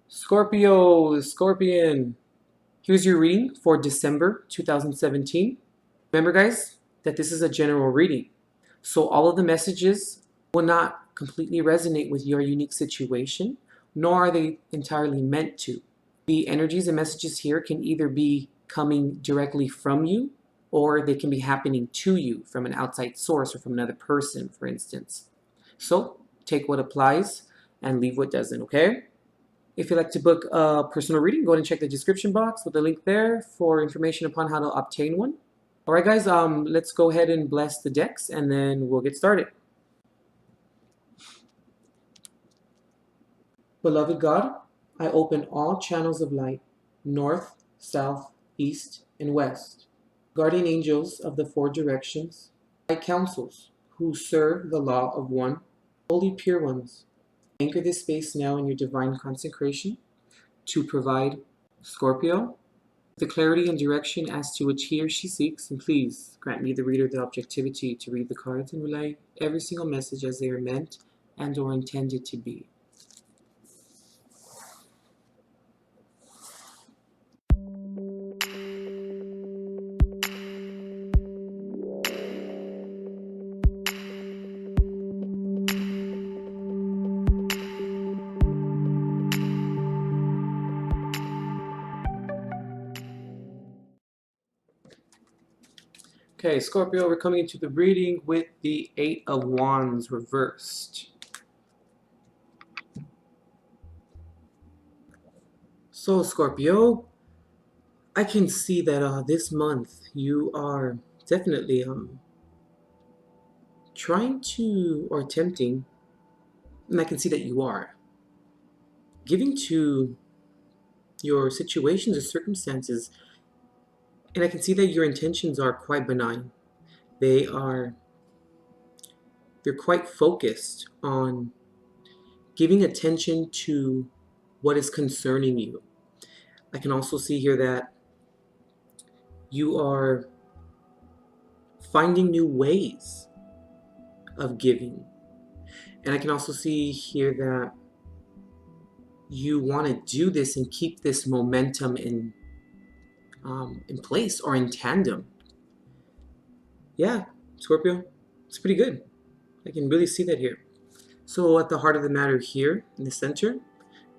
Scorpio, Scorpion. Here's your reading for December 2017. Remember, guys, that this is a general reading. So all of the messages will not completely resonate with your unique situation, nor are they entirely meant to. The energies and messages here can either be coming directly from you, or they can be happening to you from an outside source or from another person, for instance. So take what applies and leave what doesn't, okay? If you'd like to book a personal reading, go ahead and check the description box with the link there for information upon how to obtain one. All right, guys, let's go ahead and bless the decks, and then we'll get started. Beloved God, I open all channels of light, north, south, east, and west. Guardian angels of the four directions, light councils who serve the law of one, holy pure ones, anchor this space now in your divine consecration to provide Scorpio the clarity and direction as to which he or she seeks, and please grant me, the reader, the objectivity to read the cards and relay every single message as they are meant and or intended to be. Okay, Scorpio, we're coming into the reading with the Eight of Wands reversed. So, Scorpio, I can see that this month you are definitely trying to, or attempting, and I can see that you are, giving to your situations or circumstances, and I can see that your intentions are quite benign. They're quite focused on giving attention to what is concerning you. I can also see here that you are finding new ways of giving. And I can also see here that you want to do this and keep this momentum in place or in tandem. Yeah, Scorpio, it's pretty good. I can really see that here. So at the heart of the matter here in the center,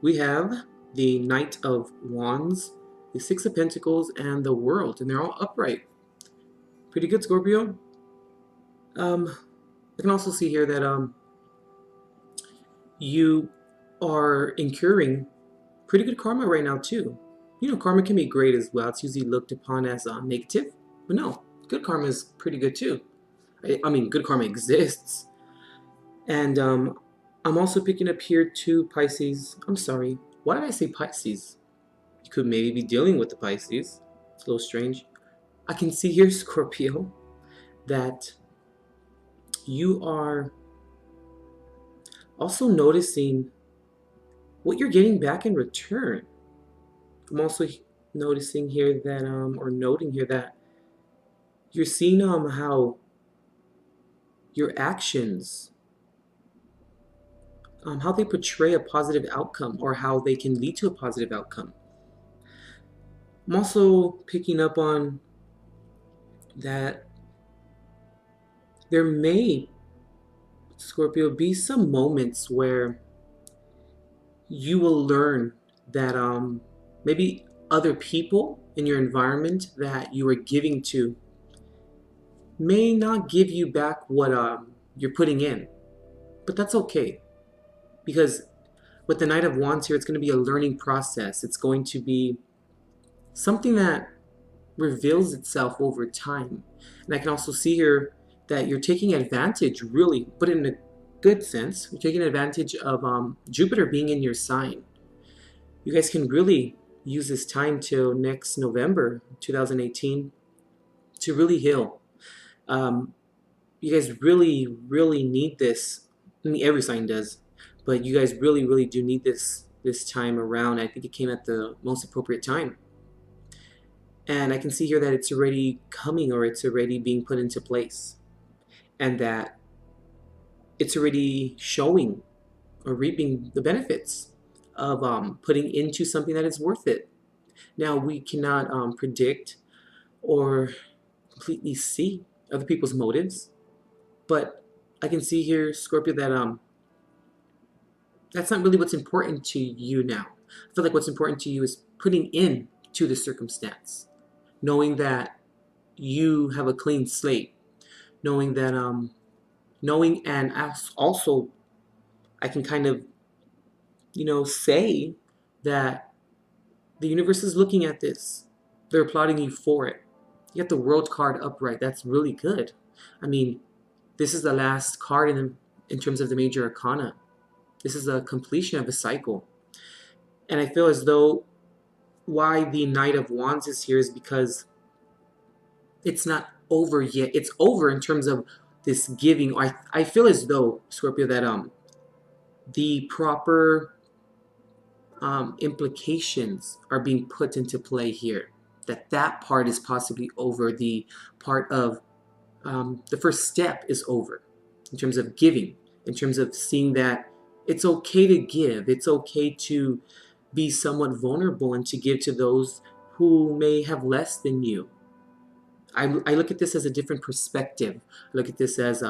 we have the Knight of Wands, the Six of Pentacles, and the World, and they're all upright. Pretty good, Scorpio. I can also see here that you are incurring pretty good karma right now too. You know, karma can be great as well. It's usually looked upon as negative, but no, good karma is pretty good too. I mean, good karma exists. And I'm also picking up here too, Pisces. I'm sorry, why did I say Pisces? You could maybe be dealing with the Pisces. It's a little strange. I can see here, Scorpio, that you are also noticing what you're getting back in return. I'm also noticing here that, or noting here that you're seeing how your actions, how they portray a positive outcome or how they can lead to a positive outcome. I'm also picking up on that there may, Scorpio, be some moments where you will learn that maybe other people in your environment that you are giving to may not give you back what you're putting in. But that's okay, because with the Knight of Wands here, it's going to be a learning process. It's going to be something that reveals itself over time. And I can also see here that you're taking advantage, really, but in a good sense. You're taking advantage of Jupiter being in your sign. You guys can really use this time till next November 2018 to really heal. You guys really, really need this. I mean, every sign does, but you guys really, really do need this time around. I think it came at the most appropriate time. And I can see here that it's already coming, or it's already being put into place, and that it's already showing or reaping the benefits of putting into something that is worth it. Now, we cannot predict or completely see other people's motives, but I can see here, Scorpio, that that's not really what's important to you now. I feel like what's important to you is putting in to the circumstance, knowing that you have a clean slate, knowing that knowing, and also I can kind of say that the universe is looking at this. They're applauding you for it. You got the World card upright. That's really good. I mean, this is the last card in terms of the major arcana. This is a completion of a cycle. And I feel as though why the Knight of Wands is here is because it's not over yet. It's over in terms of this giving. I feel as though, Scorpio, that the proper implications are being put into play here. That part is possibly over. The part of the first step is over in terms of giving, in terms of seeing that it's okay to give. It's okay to be somewhat vulnerable and to give to those who may have less than you. I look at this as a different perspective. I look at this as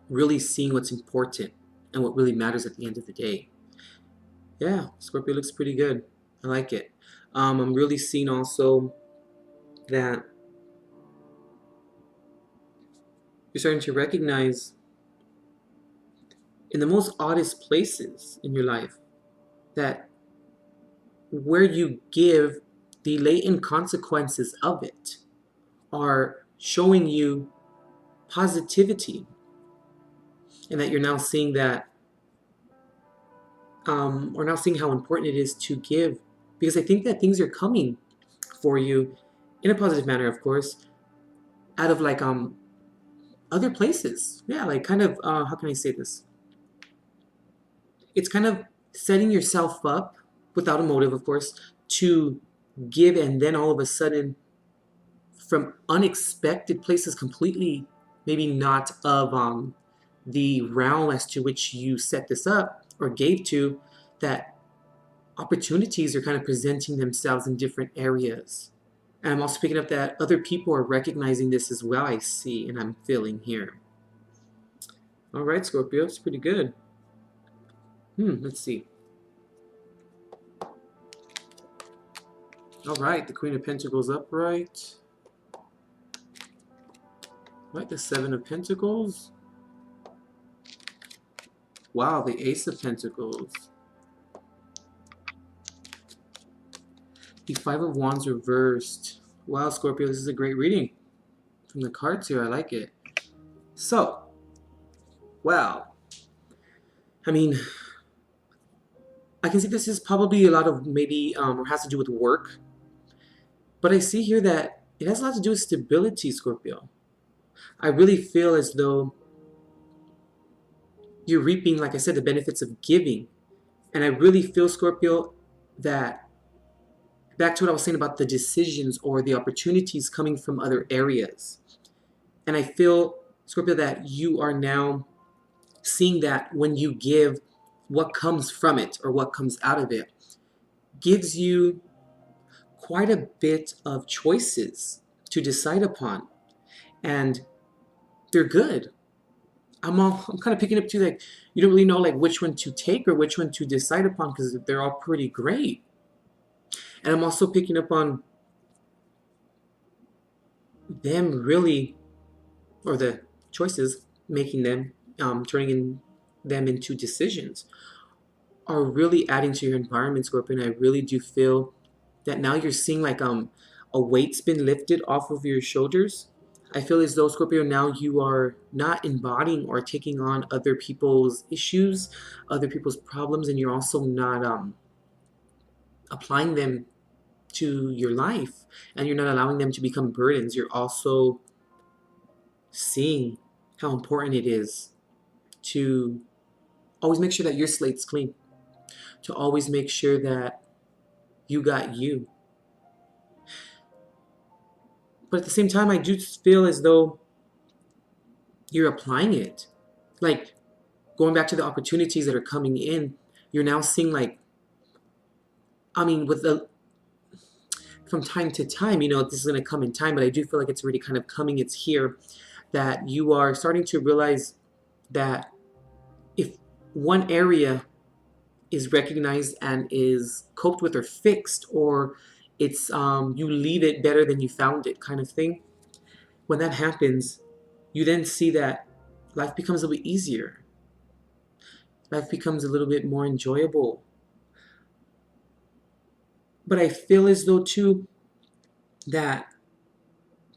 really seeing what's important and what really matters at the end of the day. Yeah, Scorpio looks pretty good. I like it. I'm really seeing also that you're starting to recognize in the most oddest places in your life that where you give, the latent consequences of it are showing you positivity, and that you're now seeing that or now seeing how important it is to give, because I think that things are coming for you in a positive manner, of course, out of like other places. Yeah, like kind of how can I say this? It's kind of setting yourself up without a motive, of course, to give, and then all of a sudden from unexpected places, completely maybe not of the realm as to which you set this up or gave to, that opportunities are kind of presenting themselves in different areas. And I'm also picking up that other people are recognizing this as well, I see, and I'm feeling here. All right, Scorpio, it's pretty good. Let's see. All right, the Queen of Pentacles upright. Right, the Seven of Pentacles. Wow, the Ace of Pentacles. The Five of Wands reversed. Wow, Scorpio, this is a great reading from the cards here. I like it. So, wow. I mean, I can see this is probably a lot of maybe, or has to do with work. But I see here that it has a lot to do with stability, Scorpio. I really feel as though you're reaping, like I said, the benefits of giving. And I really feel, Scorpio, that back to what I was saying about the decisions or the opportunities coming from other areas. And I feel, Scorpio, that you are now seeing that when you give, what comes from it or what comes out of it gives you quite a bit of choices to decide upon. And they're good. I'm kind of picking up too, like, you don't really know like which one to take or which one to decide upon, because they're all pretty great. And I'm also picking up on them really, or the choices, making them, turning them into decisions, are really adding to your environment, Scorpio. And I really do feel that now you're seeing like a weight's been lifted off of your shoulders. I feel as though, Scorpio, now you are not embodying or taking on other people's issues, other people's problems, and you're also not applying them to your life, and you're not allowing them to become burdens. You're also seeing how important it is to always make sure that your slate's clean, to always make sure that you got you. But at the same time, I do feel as though you're applying it. Like, going back to the opportunities that are coming in, You're now seeing like, I mean, with the from time to time, this is going to come in time, but I do feel like it's already kind of coming. It's here that you are starting to realize that if one area is recognized and is coped with or fixed, or it's you leave it better than you found it kind of thing. When that happens, you then see that life becomes a little bit easier. Life becomes a little bit more enjoyable. But I feel as though too that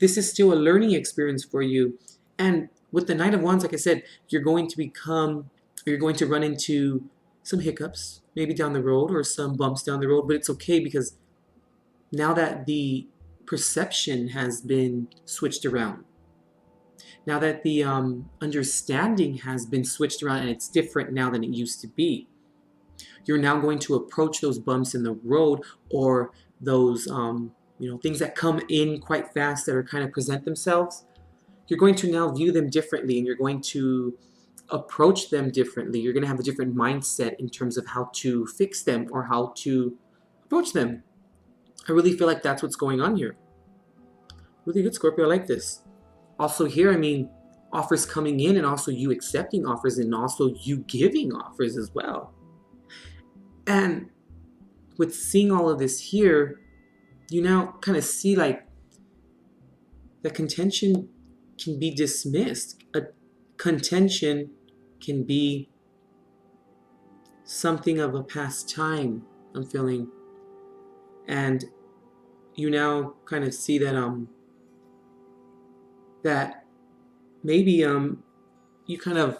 this is still a learning experience for you. And with the Knight of Wands, like I said, you're going to run into some hiccups, maybe down the road, or some bumps down the road, but it's okay because now that the perception has been switched around, now that the understanding has been switched around and it's different now than it used to be, you're now going to approach those bumps in the road, or those things that come in quite fast that are kind of present themselves. You're going to now view them differently, and you're going to approach them differently. You're going to have a different mindset in terms of how to fix them or how to approach them. I really feel like that's what's going on here. Really good, Scorpio. I like this. Also here, I mean, offers coming in, and also you accepting offers, and also you giving offers as well. And with seeing all of this here, you now kind of see like that contention can be dismissed. A contention can be something of a past time, I'm feeling. And you now kind of see that that maybe you kind of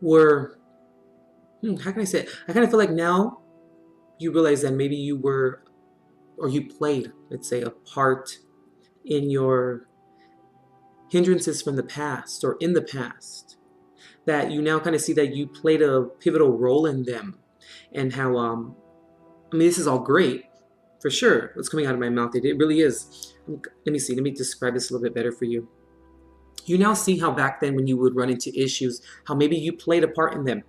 were how can I say it? I kind of feel like now you realize that maybe you were, or you played, let's say, a part in your hindrances from the past or in the past, that you now kind of see that you played a pivotal role in them, and how I mean, this is all great for sure. What's coming out of my mouth, it really is. Let me describe this a little bit better for you. You now see how back then when you would run into issues, how maybe you played a part in them,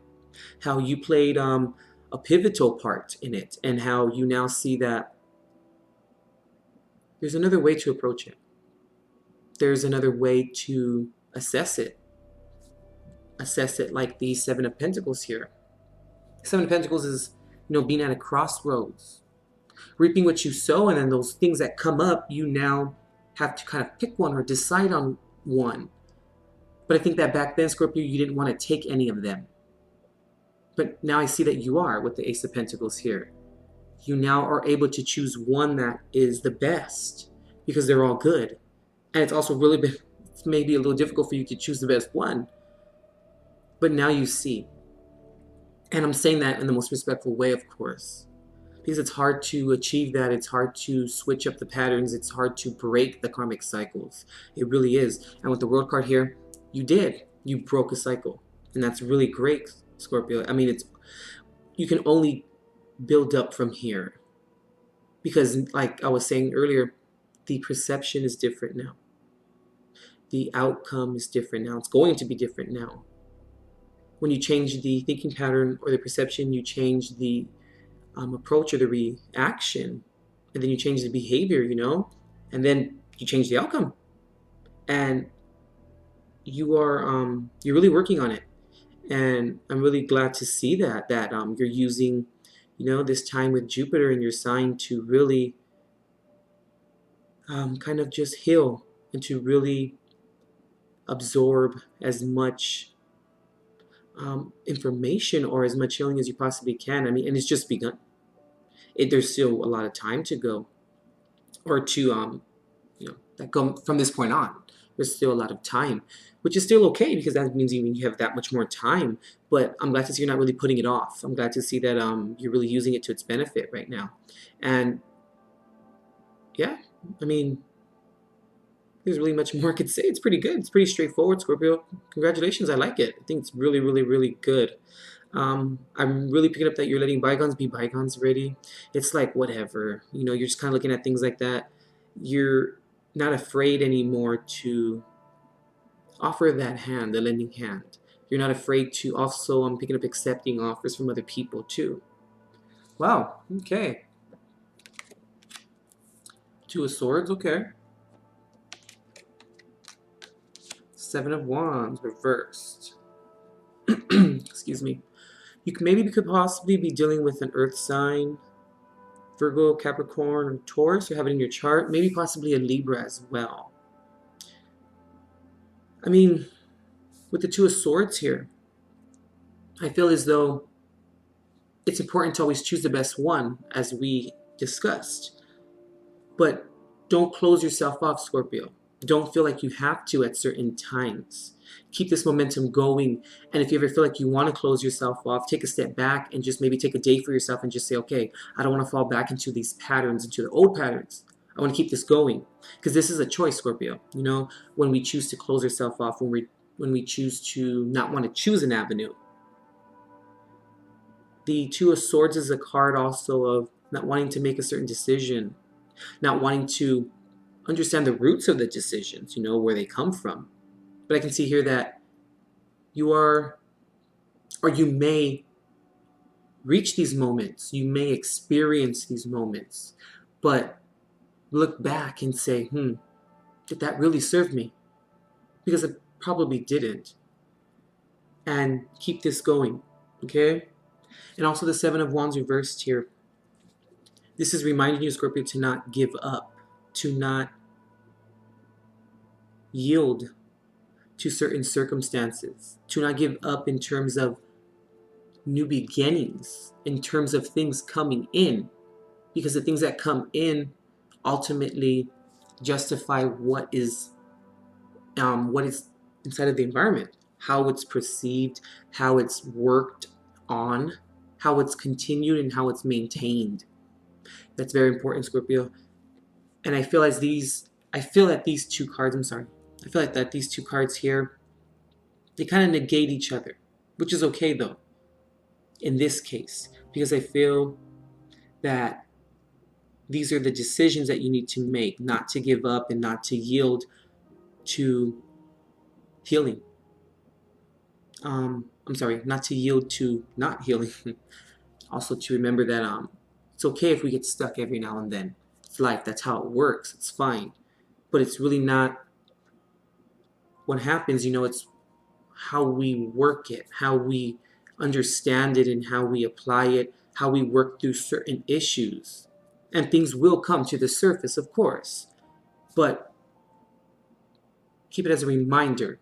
how you played a pivotal part in it, and how you now see that there's another way to approach it. There's another way to assess it. Assess it like the Seven of Pentacles here. Seven of Pentacles is, being at a crossroads, reaping what you sow, and then those things that come up, you now have to kind of pick one or decide on one. But I think that back then, Scorpio, you didn't want to take any of them. But now I see that you are with the Ace of Pentacles here. You now are able to choose one that is the best because they're all good. And it's also it's maybe a little difficult for you to choose the best one. But now you see. And I'm saying that in the most respectful way, of course. Because it's hard to achieve that. It's hard to switch up the patterns. It's hard to break the karmic cycles. It really is. And with the World card here, you did. You broke a cycle. And that's really great, Scorpio. I mean, you can only build up from here. Because like I was saying earlier, the perception is different now. The outcome is different now. It's going to be different now. When you change the thinking pattern or the perception, you change the approach or the reaction, and then you change the behavior, and then you change the outcome. And you're really working on it. And I'm really glad to see that you're using, this time with Jupiter in your sign to really kind of just heal and to really absorb as much information or as much healing as you possibly can. I mean, and it's just begun. There's still a lot of time to go, or to that go from this point on. There's still a lot of time, which is still okay because that means you have that much more time. But I'm glad to see you're not really putting it off. I'm glad to see that you're really using it to its benefit right now. And yeah, I mean, there's really much more I could say. It's pretty good. It's pretty straightforward, Scorpio. Congratulations. I like it. I think it's really, really, really good. I'm really picking up that you're letting bygones be bygones already. It's like, whatever. You're just kind of looking at things like that. You're not afraid anymore to offer that hand, the lending hand. You're not afraid to also, I'm picking up accepting offers from other people too. Wow, okay. Two of Swords, okay. Seven of Wands, reversed. Excuse me. Could possibly be dealing with an earth sign, Virgo, Capricorn, or Taurus. You have it in your chart. Maybe possibly a Libra as well. I mean, with the Two of Swords here, I feel as though it's important to always choose the best one, as we discussed. But don't close yourself off, Scorpio. Don't feel like you have to at certain times. Keep this momentum going. And if you ever feel like you want to close yourself off, take a step back and just maybe take a day for yourself and just say, okay, I don't want to fall back into these patterns, into the old patterns. I want to keep this going. Because this is a choice, Scorpio. You know, when we choose to close ourselves off, when we choose to not want to choose an avenue. The Two of Swords is a card also of not wanting to make a certain decision, not wanting to understand the roots of the decisions, you know, where they come from. But I can see here that you are, or you may reach these moments, you may experience these moments, but look back and say, did that really serve me? Because it probably didn't. And keep this going, okay? And also the Seven of Wands reversed here. This is reminding you, Scorpio, to not give up, to not yield to certain circumstances, to not give up in terms of new beginnings, in terms of things coming in, because the things that come in ultimately justify what is inside of the environment, how it's perceived, how it's worked on, how it's continued, and how it's maintained. That's very important, Scorpio. And I feel that these two cards, I feel like that these two cards here, they kind of negate each other, which is okay though, in this case, because I feel that these are the decisions that you need to make, not to give up and not to yield to healing. Not to yield to not healing. Also to remember that it's okay if we get stuck every now and then. It's life, that's how it works, it's fine. But it's really not what happens, you know, it's how we work it, how we understand it, and how we apply it, how we work through certain issues. And things will come to the surface, of course. But keep it as a reminder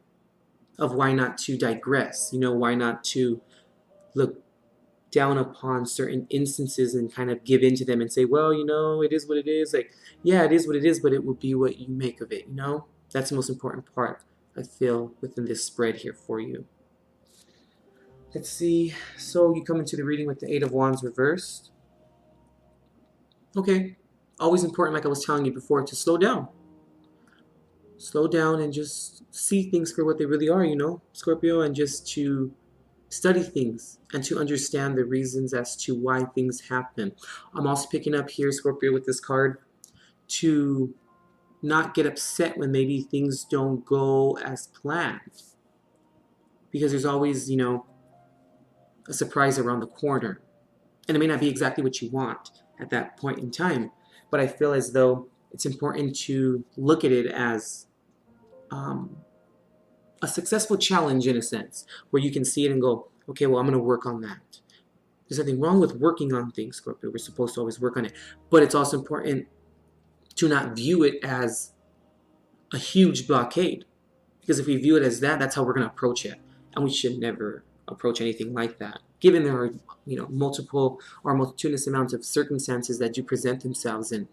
of why not to digress, you know, why not to look down upon certain instances and kind of give into them and say, well, you know, it is what it is. Like, yeah, it is what it is, but it will be what you make of it, you know? That's the most important part, I feel, within this spread here for you. Let's see. So you come into the reading with the Eight of Wands reversed. Okay. Always important, like I was telling you before, to slow down. Slow down and just see things for what they really are, you know, Scorpio, and just to study things and to understand the reasons as to why things happen. I'm also picking up here, Scorpio, with this card, to not get upset when maybe things don't go as planned. Because there's always, you know, a surprise around the corner. And it may not be exactly what you want at that point in time. But I feel as though it's important to look at it as a successful challenge in a sense, where you can see it and go, okay, well, I'm going to work on that. There's nothing wrong with working on things, Scorpio. We're supposed to always work on it. But it's also important to not view it as a huge blockade. Because if we view it as that, that's how we're going to approach it. And we should never approach anything like that. Given there are, you know, multiple or multitudinous amounts of circumstances that do present themselves, and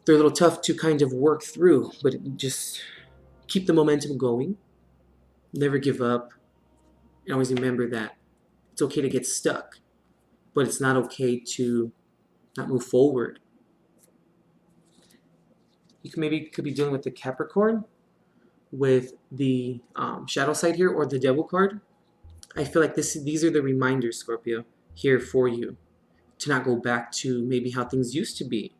they're a little tough to kind of work through, but just keep the momentum going. Never give up. And always remember that it's okay to get stuck, but it's not okay to not move forward. You could be dealing with the Capricorn with the shadow side here, or the Devil card. I feel like these are the reminders, Scorpio, here for you to not go back to maybe how things used to be,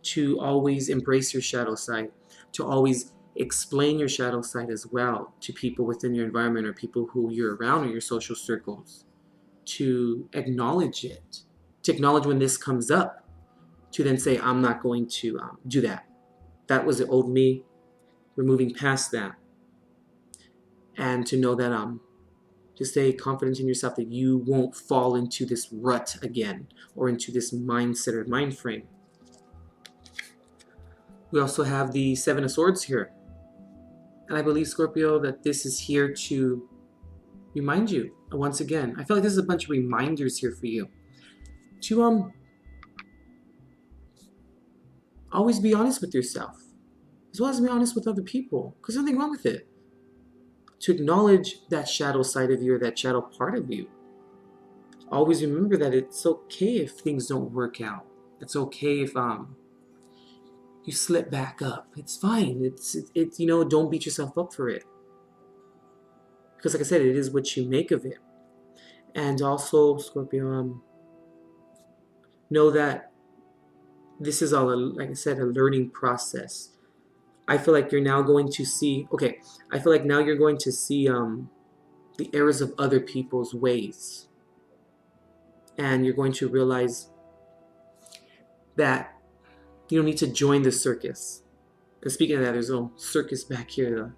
to always embrace your shadow side, to always explain your shadow side as well to people within your environment or people who you're around or your social circles, to acknowledge it, to acknowledge when this comes up, to then say, I'm not going to do that. That was the old me. We're moving past that. And to know that to stay confident in yourself that you won't fall into this rut again or into this mindset or mind frame. We also have the Seven of Swords here. And I believe, Scorpio, that this is here to remind you, once again, I feel like this is a bunch of reminders here for you to always be honest with yourself, as well as be honest with other people, because there's nothing wrong with it. To acknowledge that shadow side of you or that shadow part of you. Always remember that it's okay if things don't work out. It's okay if you slip back up. It's fine. It's you know, don't beat yourself up for it. Because like I said, it is what you make of it. And also, Scorpio, know that this is all, like I said, a learning process. I feel like you're now going to see, I feel like now you're going to see the errors of other people's ways. And you're going to realize that you don't need to join the circus. And speaking of that, there's a little circus back here,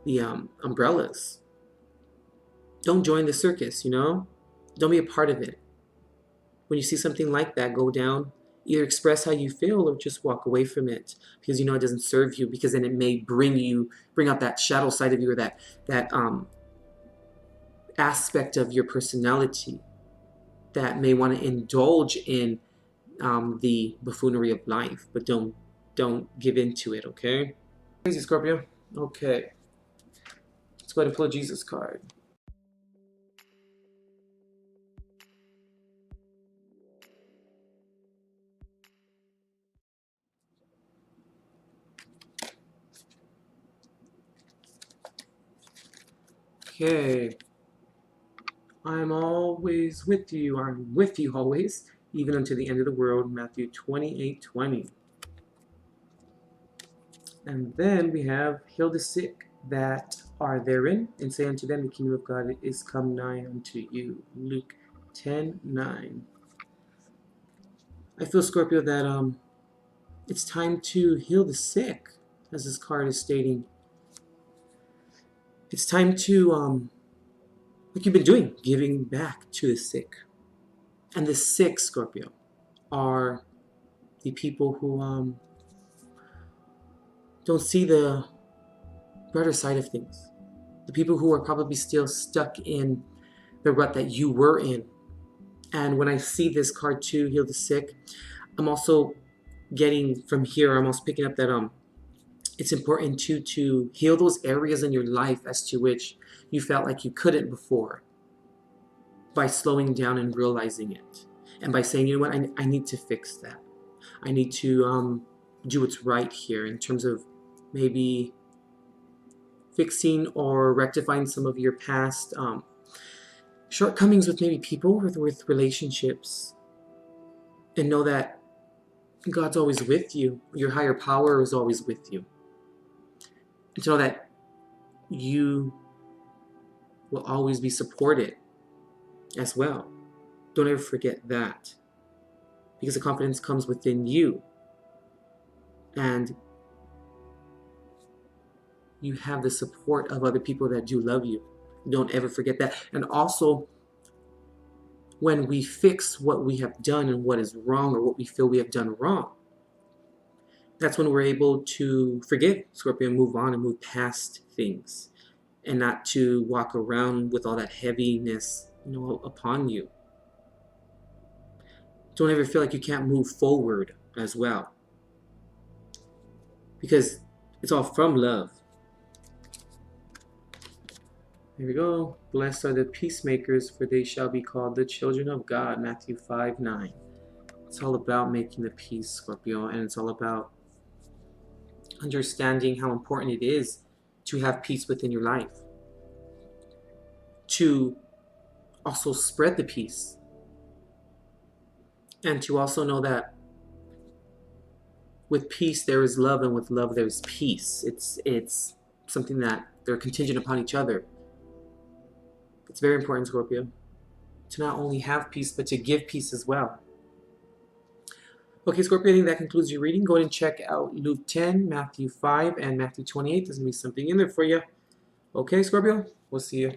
the umbrellas. Don't join the circus, you know? Don't be a part of it. When you see something like that go down, either express how you feel or just walk away from it, because you know it doesn't serve you, because then it may bring out that shadow side of you, or that aspect of your personality that may want to indulge in the buffoonery of life, but don't give into it, okay? Crazy, Scorpio. Okay. Let's go ahead and pull a Jesus card. Okay. I'm always with you. I'm with you always, even unto the end of the world. Matthew 28:20. And then we have heal the sick that are therein, and say unto them, the kingdom of God is come nigh unto you. Luke 10:9. I feel, Scorpio, that it's time to heal the sick, as this card is stating. It's time to like you've been doing, giving back to the sick. And the sick, Scorpio, are the people who don't see the brighter side of things. The people who are probably still stuck in the rut that you were in. And when I see this card too, heal the sick, I'm also getting from here, I'm also picking up that it's important to heal those areas in your life as to which you felt like you couldn't before, by slowing down and realizing it, and by saying, you know what, I need to fix that. I need to do what's right here in terms of maybe fixing or rectifying some of your past shortcomings with maybe people, with relationships, and know that God's always with you. Your higher power is always with you. And to know that you will always be supported as well. Don't ever forget that. Because the confidence comes within you. And you have the support of other people that do love you. Don't ever forget that. And also, when we fix what we have done and what is wrong, or what we feel we have done wrong, that's when we're able to forgive, Scorpio, and move on and move past things, and not to walk around with all that heaviness, you know, upon you. Don't ever feel like you can't move forward as well, because it's all from love. Here we go. Blessed are the peacemakers, for they shall be called the children of God. Matthew 5:9. It's all about making the peace, Scorpio, and it's all about understanding how important it is to have peace within your life. To also spread the peace. And to also know that with peace there is love, and with love there's peace. It's something that they're contingent upon each other. It's very important, Scorpio, to not only have peace, but to give peace as well. Okay, Scorpio, I think that concludes your reading. Go ahead and check out Luke 10, Matthew 5, and Matthew 28. There's going to be something in there for you. Okay, Scorpio, we'll see you.